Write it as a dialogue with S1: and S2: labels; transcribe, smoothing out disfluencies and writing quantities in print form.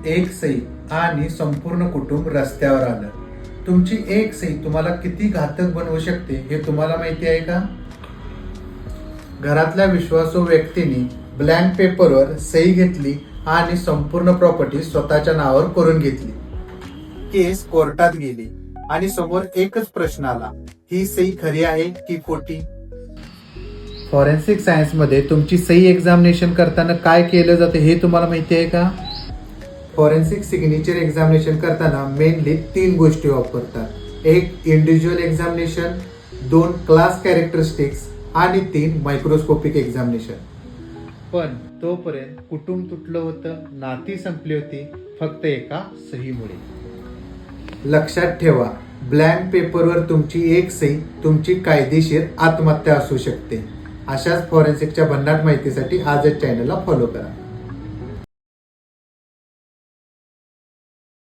S1: एक सही आणि संपूर्ण कुटुंब रस्त्यावर आलं. तुमची एक सही तुम्हाला किती घातक बनवू शकते हे तुम्हाला माहिती आहे का? घरातल्या विश्वासू व्यक्तीने ब्लँक पेपरवर सही घेतली आणि संपूर्ण प्रॉपर्टी स्वतःच्या नावावर करून घेतली. केस कोर्टात गेली आणि समोर एकच प्रश्न आला, ही सही खरी आहे की खोटी? फॉरेन्सिक सायन्स मध्ये तुमची सही एक्झामिनेशन करताना काय केलं जातं हे तुम्हाला माहिती आहे का? फॉरेन्सिक सिग्नेचर एक्झामिनेशन करताना मेनली 3 गोष्टी वापरतात. 1 इंडिव्हिज्युअल एक्झामिनेशन, 2 क्लास कॅरेक्टरिस्टिक्स आणि 3 मायक्रोस्कोपिक एक्झामिनेशन. पण तोपर्यंत कुटुंब तुटलं होतं, नाती संपली होती, फक्त एका सहीमुळे. लक्षात ठेवा, ब्लँक पेपरवर तुमची एक सही तुमची कायदेशीर आत्महत्या असू शकते. अशाच फॉरेन्सिकच्या भन्नाट माहितीसाठी आजच चॅनलला फॉलो करा.